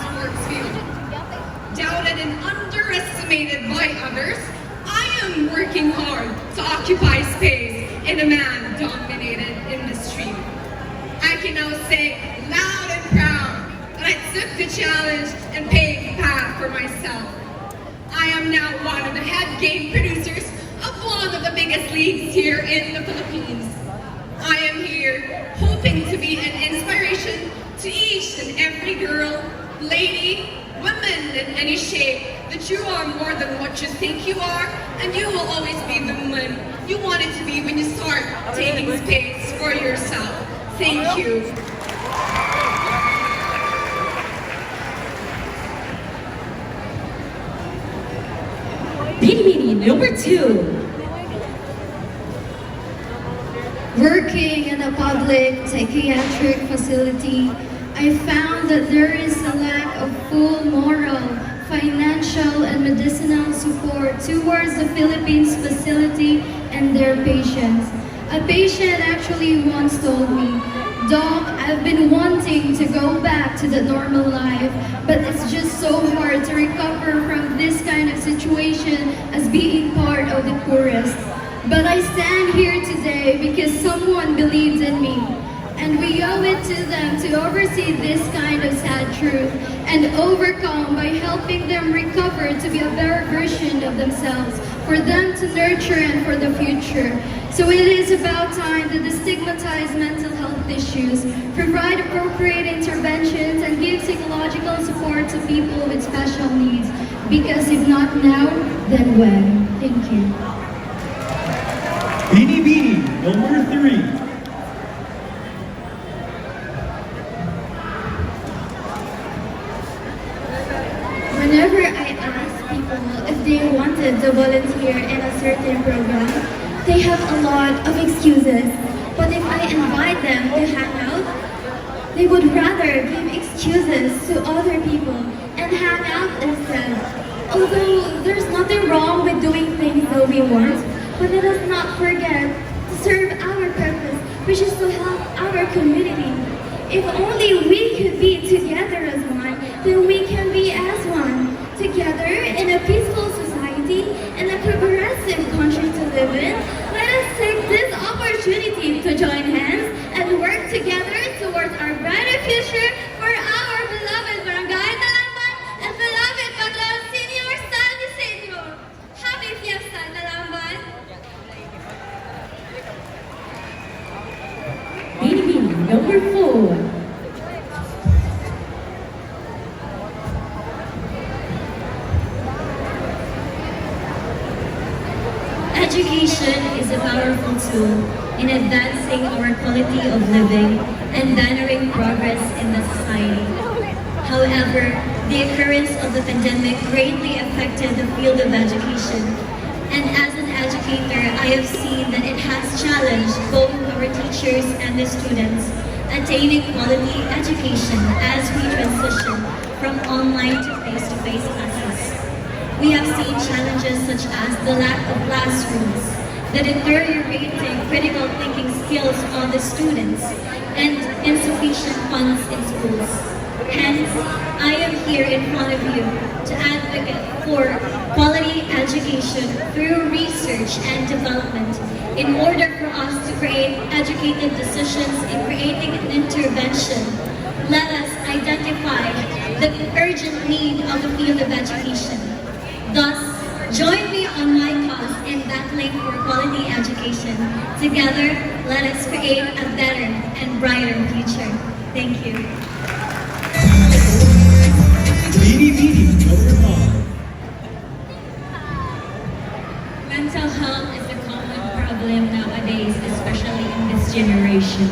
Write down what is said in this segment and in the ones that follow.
sports field. Doubted and underestimated by others, I am working hard to occupy space in a man-dominated industry. I can now say loud and proud that I took the challenge and paved the path for myself. I am now one of the head game producers of one of the biggest leagues here in the Philippines. I am here hoping to be an inspiration to each and every girl, lady, women in any shape, that you are more than what you think you are, and you will always be the woman you wanted to be when you start taking space for yourself. Thank you. Binibining number 2. Working in a public psychiatric facility, I found that there is a lack of full moral, financial, and medicinal support towards the Philippines facility and their patients. A patient actually once told me, "Doc, I've been wanting to go back to the normal life, but it's just so hard to recover from this kind of situation as being part of the poorest. But I stand here today because someone believes in me, and we owe it to them to oversee this kind of sad truth and overcome by helping them recover to be a better version of themselves, for them to nurture and for the future. So it is about time to destigmatize mental health issues, provide appropriate interventions, and give psychological support to people with special needs. Because if not now, then when?" Thank you. Binibining number 3. Whenever I ask people if they wanted to volunteer in a certain program, they have a lot of excuses. But if I invite them to hang out, they would rather give excuses to other people and hang out instead. Although there's nothing wrong with doing things that we want, but let us not forget to serve our purpose, which is to help our community. If only we could be together as one, then we can be as one. Together in a peaceful society and a progressive country to live in, let us take this opportunity to join hands and work together towards our brighter future for our beloved Barangay Talamban and beloved Patron Senior San Isidro. Happy Fiesta, Talamban! Binibining number 4. Education is a powerful tool in advancing our quality of living and bannering progress in the society. However, the occurrence of the pandemic greatly affected the field of education, and as an educator, I have seen that it has challenged both our teachers and the students attaining quality education as we transition from online to face-to-face classes. We have seen challenges such as the lack of classrooms, the deteriorating critical thinking skills of the students, and insufficient funds in schools. Hence, I am here in front of you to advocate for quality education through research and development in order for us to create educated decisions in creating an intervention. Let us identify the urgent need of the field of education. Thus, join me on my cause in battling for quality education. Together, let us create a better and brighter future. Thank you. Binibining number 5. Mental health is a common problem nowadays, especially in this generation.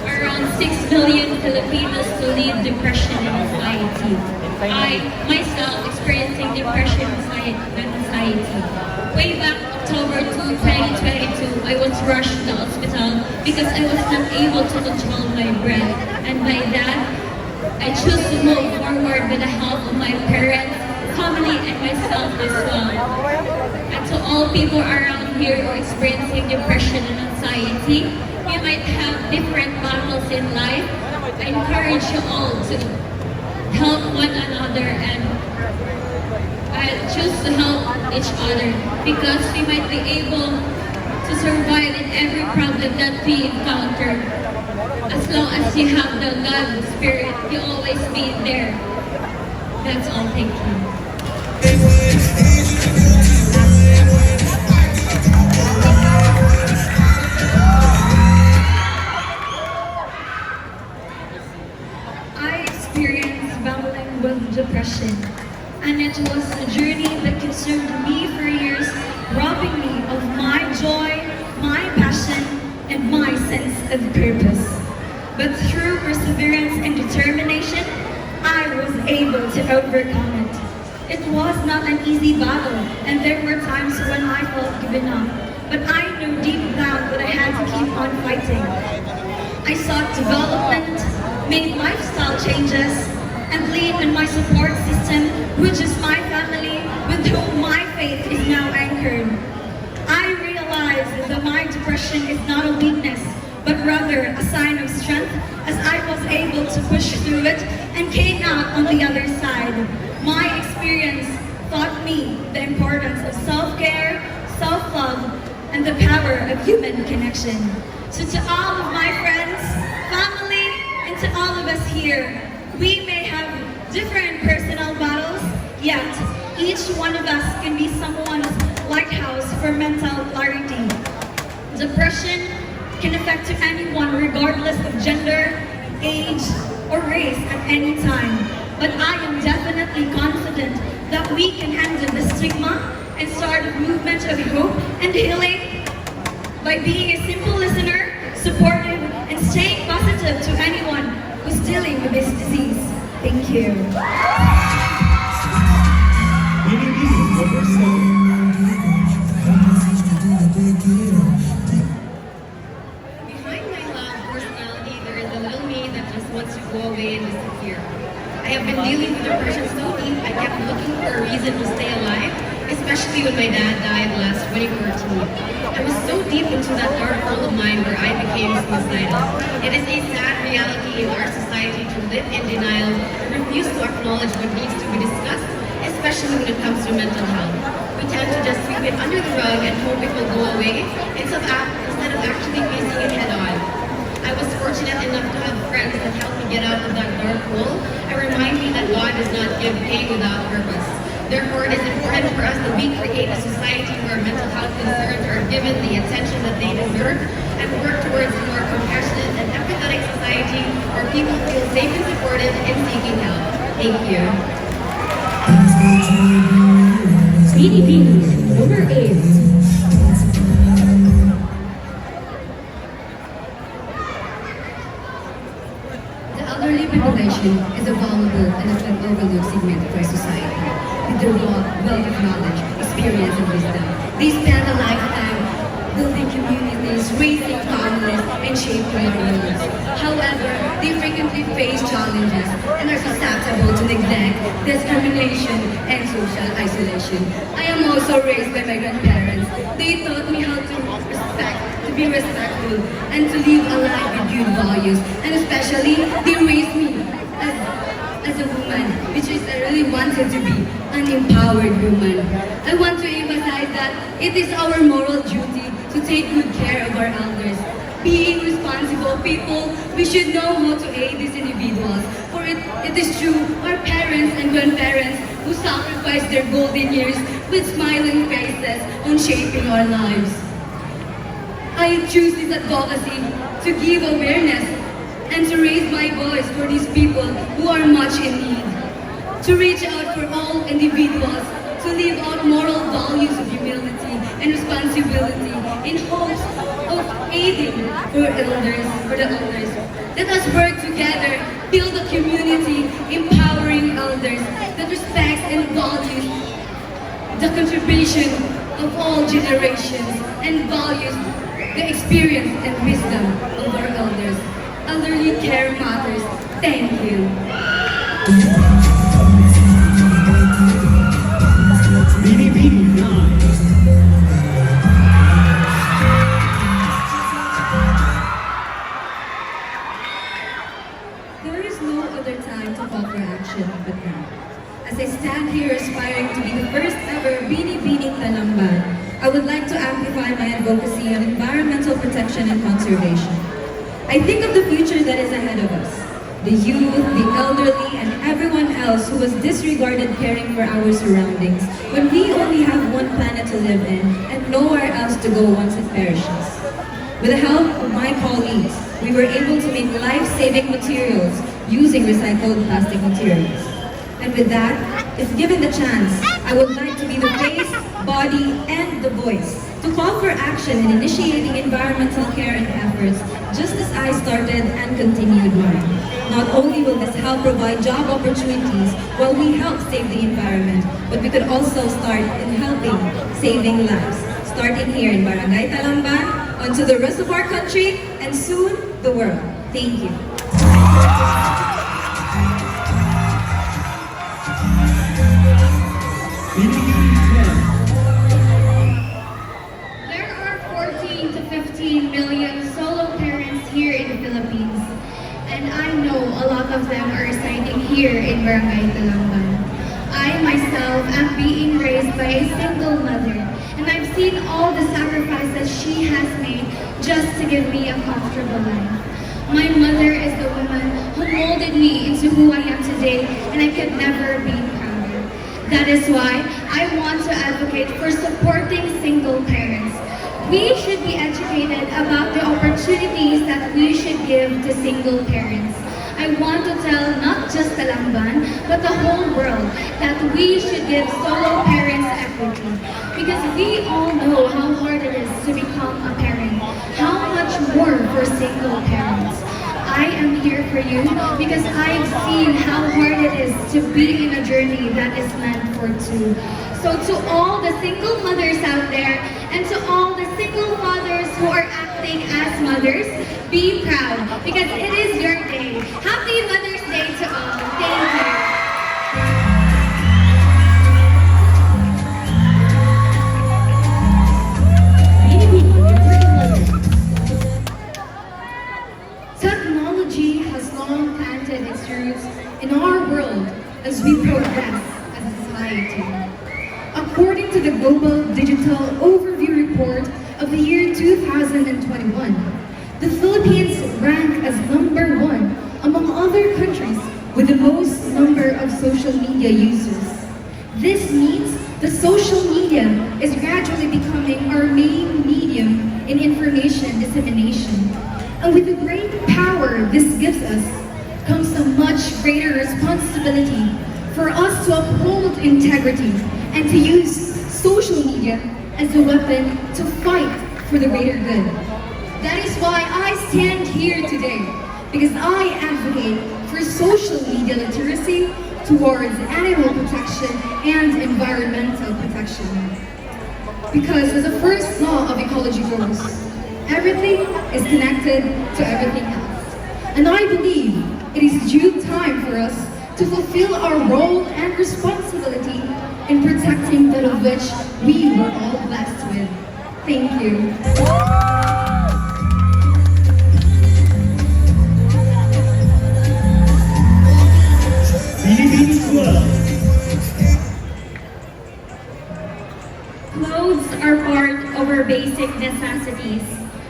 Around 6 million Filipinos to lead depression and anxiety. I myself experiencing depression and anxiety. Way back October 2022, I was rushed to the hospital because I was not able to control my breath. And by that, I chose to move forward with the help of my parents, family, and myself as well. And to all people around here who are experiencing depression and anxiety, you might have different battles in life. I encourage you all to help one another, and choose to help each other because we might be able to survive in every problem that we encounter. As long as you have the God Spirit, you always be there. That's all. Thank you. I experienced battling with depression, and it was a journey that consumed me for years, robbing me of my joy, my passion, and my sense of purpose. But through perseverance and determination, I was able to overcome it. It was not an easy battle, and there were times when I felt given up. But I knew deep down that I had to keep on fighting. I sought development, made lifestyle changes, and leaned on my support system, which is my family, with whom my faith is now anchored. I realized that my depression is not a weakness, but rather a sign of strength, as I was able to push through it and came out on the other side. My experience taught me the importance of self-care, self-love, and the power of human connection. So to all of my friends, family, and to all of us here, we may have different personal battles, yet each one of us can be someone's lighthouse for mental clarity. Depression can affect anyone regardless of gender, age, or race at any time. But I am definitely confident that we can handle the stigma and start a movement of hope and healing by being a simple listener, supportive, and staying positive to anyone who's dealing with this disease. Thank you. Binibining number 7. Behind my loud personality, there is a little me that just wants to go away and disappear. I have been dealing with depression so deep, I kept looking for a reason to stay alive, especially when my dad died last 2014. I was so deep into that dark hole of mine where I became suicidal. It is a sad reality in our society to live in denial and refuse to acknowledge what needs to be discussed, especially when it comes to mental health. We tend to just sweep it under the rug and hope it will go away instead of actually facing it head on. I was fortunate enough to have friends that helped me get out of that dark hole and remind me that God does not give pain without purpose. Therefore, it is important for us that we create a society where mental health concerns are given the attention that they deserve and work towards a more compassionate and empathetic society where people feel safe and supported in seeking help. Thank you. Binibining number 8. The elderly population is a vulnerable and often overlooked segment of our society. With their wealth of knowledge, experience, and wisdom, they spend a lifetime building communities, raising families, and shaping our lives. However, they frequently face challenges and are susceptible to neglect, discrimination, and social isolation. I am also raised by my grandparents. They taught me how to be respectful, and to live a life with good values. And especially, they raised me as a woman, which is I really wanted to be an empowered woman. I want to emphasize that it is our moral duty to take good care of our elders. Being responsible people, we should know how to aid these individuals. For it is true, our parents and grandparents who sacrificed their golden years with smiling faces on shaping our lives. I choose this advocacy to give awareness and to raise my voice for these people who are much in need. To reach out for all individuals, to live out moral values of humility and responsibility in hopes of aiding for the elders. Let us work together, build a community, empowering elders that respects and values the contribution of all generations and values the experience and wisdom of our elders. Elderly care matters. Thank you. Binibining 9. There is no other time to call for action. passion but now. As I stand here aspiring to be the first ever Binibining Talamban, I would like to amplify my advocacy on environmental protection and conservation. I think of the future that is ahead of us. The youth, the elderly, and everyone else who has disregarded caring for our surroundings when we only have one planet to live in and nowhere else to go once it perishes. With the help of my colleagues, we were able to make life-saving materials using recycled plastic materials. And with that, if given the chance, I would like to be the face, body, and the voice to call for action in initiating environmental care and efforts, just as I started and continued mine. Not only will this help provide job opportunities while we help save the environment, but we could also start in helping saving lives, starting here in Barangay Talamban, onto the rest of our country, and soon, the world. Thank you. There are 14 to 15 million solo parents here in the Philippines, and I know a lot of them are residing here in Barangay Talamban. I myself am being raised by a single mother, and I've seen all the sacrifices she has made just to give me a comfortable life. My mother is the woman who molded me into who I am today, and I could never be prouder. That is why I want to advocate for supporting single parents. We should be educated about the opportunities that we should give to single parents. I want to tell not just Talamban, but the whole world that we should give solo parents equity. Because we all know how hard it is to become a parent. How much more for single parents. I am here for you because I've seen how hard it is to be in a journey that is meant for two. So to all the single mothers out there, and to all the single fathers who are acting as mothers, be proud because it is your day. Happy Mother's Day to all. Thank you. Technology has long planted its roots in our world as we progress as a society. According to the Global Digital Overview Report of the year 2021, the Philippines rank as number one among other countries with the most number of social media users. This means the social media is gradually becoming our main medium in information dissemination. And with the great power this gives us, comes a much greater responsibility for us to uphold integrity and to use social media as a weapon to fight for the greater good. That is why I stand here today, because I advocate for social media literacy towards animal protection and environmental protection. Because as the first law of ecology goes, everything is connected to everything else. And I believe it is due time for us to fulfill our role and responsibility in protecting that of which we were all blessed with. Thank you. Binibining Club. Clothes are part of our basic necessities.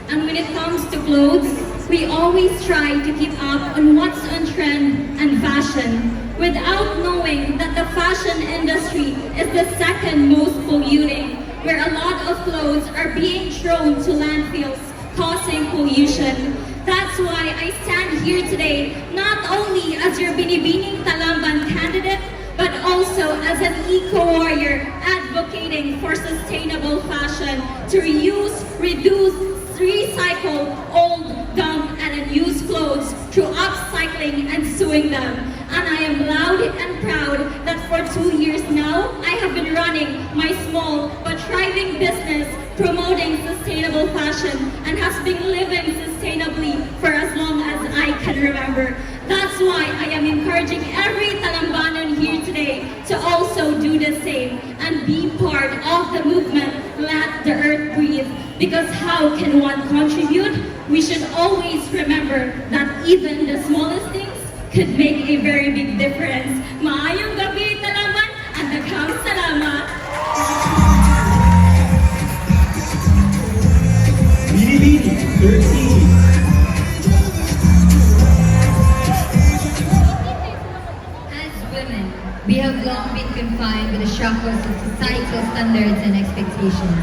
And when it comes to clothes, we always try to keep up on what's on trend and fashion without knowing that the fashion industry is the second most polluting, where a lot of clothes are being thrown to landfills, causing pollution. That's why I stand here today, not only as your Binibining Talamban candidate, but also as an eco-warrior advocating for sustainable fashion to reuse, reduce, recycle old, dump, and unused clothes through upcycling and sewing them. And I am loud and proud that for 2 years now, I have been running my small but thriving business promoting sustainable fashion and has been living sustainably for as long as I can remember. That's why I am encouraging every Talambanan here today to also do the same and be part of the movement, Let the Earth Breathe. Because how can one contribute? We should always remember that even the smallest things could make a very big difference. Maayong gabi, Talamban, at daghang salamat. Binibining 13. As women, we have long been confined with the shackles of societal standards and expectations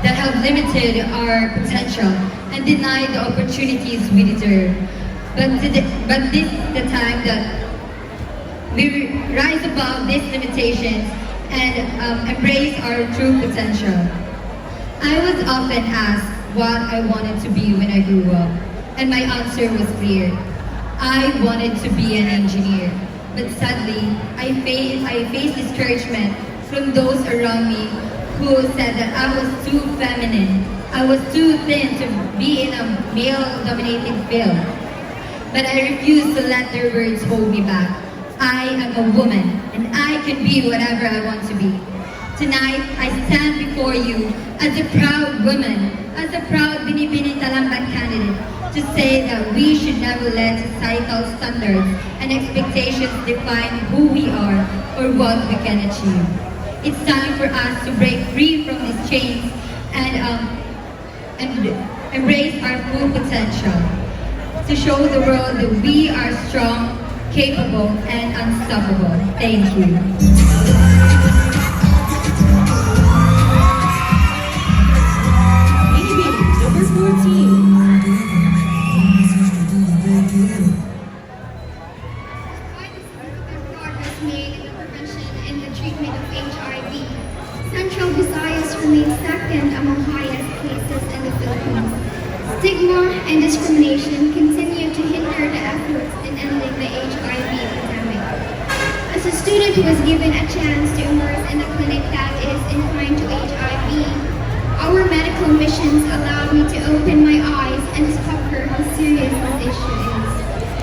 that have limited our potential and denied the opportunities we deserve. But this is the time that we rise above these limitations and embrace our true potential. I was often asked what I wanted to be when I grew up, and my answer was clear. I wanted to be an engineer. But sadly, I faced discouragement from those around me who said that I was too feminine. I was too thin to be in a male-dominated field. But I refused to let their words hold me back. I am a woman, and I can be whatever I want to be. Tonight, I stand before you as a proud woman, as a proud Binibining Talamban candidate, to say that we should never let societal standards and expectations define who we are or what we can achieve. It's time for us to break free from these chains and embrace our full potential, to show the world that we are strong, capable, and unstoppable. Thank you. Binibining number 14. Progress made in the prevention and the treatment of HIV. Central Visayas remains second among highest cases in the Philippines. Stigma and discrimination continue to hinder the efforts in ending the HIV epidemic. As a student who was given a chance to immerse in a clinic that is inclined to HIV, our medical missions allowed me to open my eyes and discover how serious this issue is.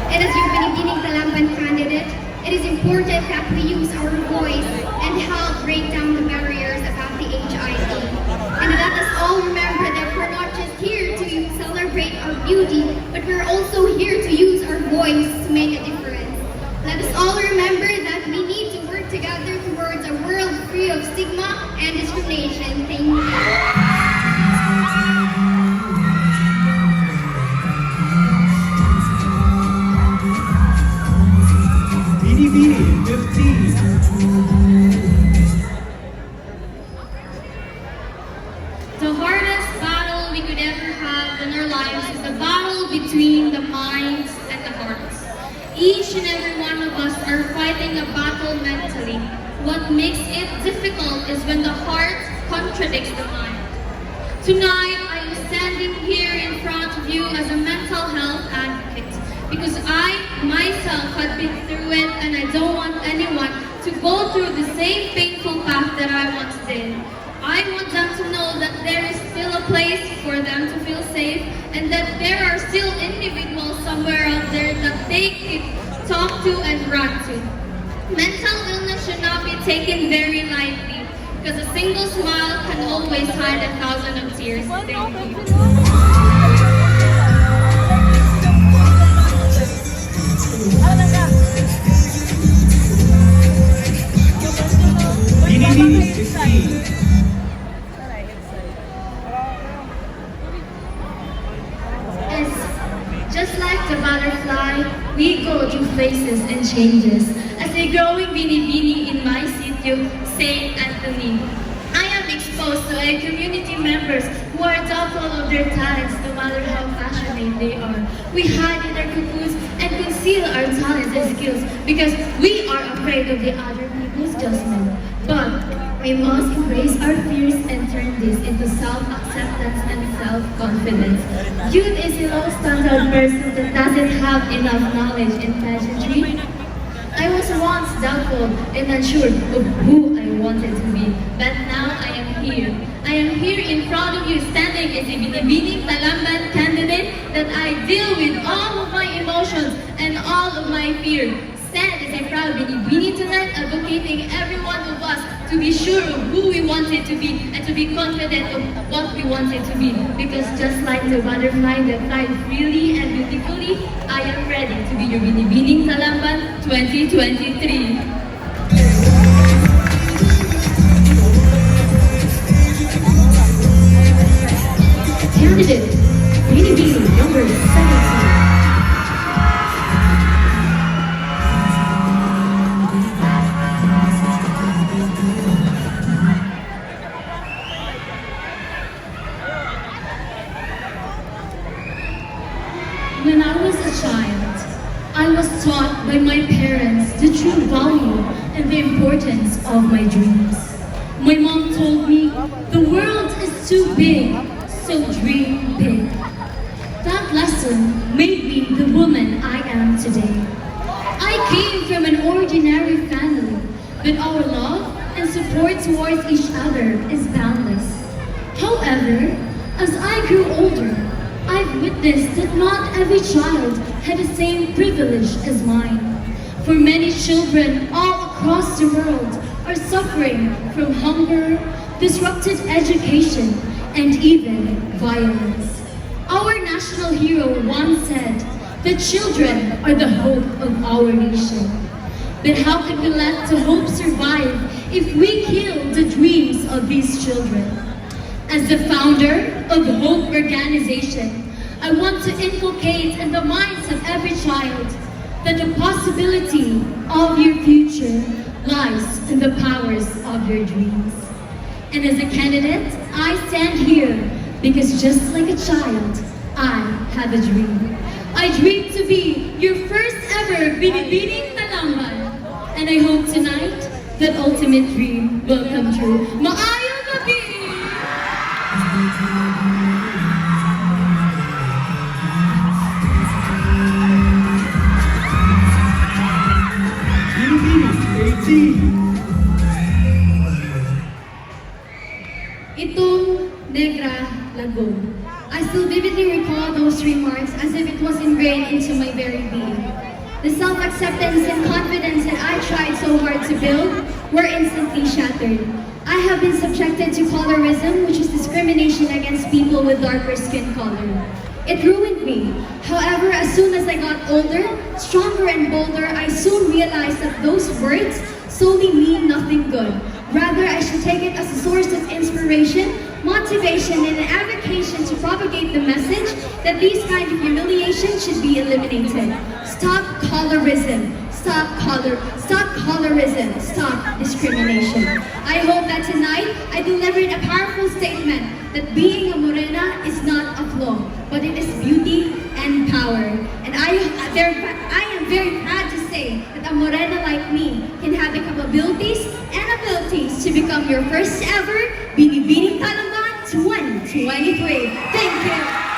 And as your Binibining Talamban candidate, it is important that we use our voice and help break down the barriers about the HIV. And let us all remember that we're not just here to celebrate our beauty, but we're also here to use our voice to make a difference. Let us all remember that we need to work together towards a world free of stigma and discrimination. Thank you. Binibining 15. The hardest battle we could ever have in our lives is the battle between the minds and the hearts. Each and every one of us are fighting a battle mentally. What makes it difficult is when the heart contradicts the mind. Tonight, I am standing here in front of you as a mental health advocate because I myself had been through it and I don't want anyone to go through the same painful path that I once did. I want them to know that there is still a place for them to feel safe and that there are still individuals somewhere out there that they can talk to and run to. Mental illness should not be taken very lightly because a single smile can always hide 1,000 of tears. Thank you. Binibining 16. Just like the butterfly, we go through phases and changes. As a growing Binibining in my sitio, St. Anthony, I am exposed to a community members who are doubtful of their talents no matter how passionate they are. We hide in our cocoons and conceal our talents and skills because we are afraid of the other people's judgment. But we must embrace our fears and turn this into self-acceptance and self-confidence. Youth is a low-standard person that doesn't have enough knowledge in pageantry. I was once doubtful and unsure of who I wanted to be, but now I am here. I am here in front of you standing as a Binibining Talamban candidate that I deal with all of my emotions and all of my fear. Stand as a proud Binibining tonight, advocating every one of us to be sure of who we wanted to be and to be confident of what we wanted to be. Because just like the butterfly that flies freely and beautifully, I am ready to be your Binibining Talamban 2023. Candidate, Binibining number 17. When I was a child, I was taught by my parents the true value and the importance of my dreams. My mom told me the world is too big, so dream big. That lesson made me the woman I am today. I came from an ordinary family, but our love and support towards each other is boundless. However, as I grew older, I've witnessed that not every child had the same privilege as mine. For many children all across the world are suffering from hunger, disrupted education, and even violence. Our national hero once said that children are the hope of our nation. But how can we let the hope survive if we kill the dreams of these children? As the founder of the Hope Organization, I want to inculcate in the minds of every child that the possibility of your future lies in the powers of your dreams. And as a candidate, I stand here because just like a child, I have a dream. I dream to be your first ever Binibining Talamban. And I hope tonight that ultimate dream will come true. Maayong gabi! Binibining 18. Itong Negra Lagoon. I still vividly recall those remarks as if it was ingrained into my very being. The self-acceptance and confidence that I tried so hard to build were instantly shattered. I have been subjected to colorism, which is discrimination against people with darker skin color. It ruined me. However, as soon as I got older, stronger and bolder, I soon realized that those words solely mean nothing good. Rather, I should take it as a source of inspiration, motivation, and an avocation to propagate the message that these kind of humiliation should be eliminated. Stop colorism. Stop colorism. Stop discrimination. I hope that tonight I delivered a powerful statement that being a morena is not a flaw, but it is beauty and power. And I am very proud to say that a morena like me can have the capabilities and abilities to become your first ever Binibining Talamban 2023. Thank you.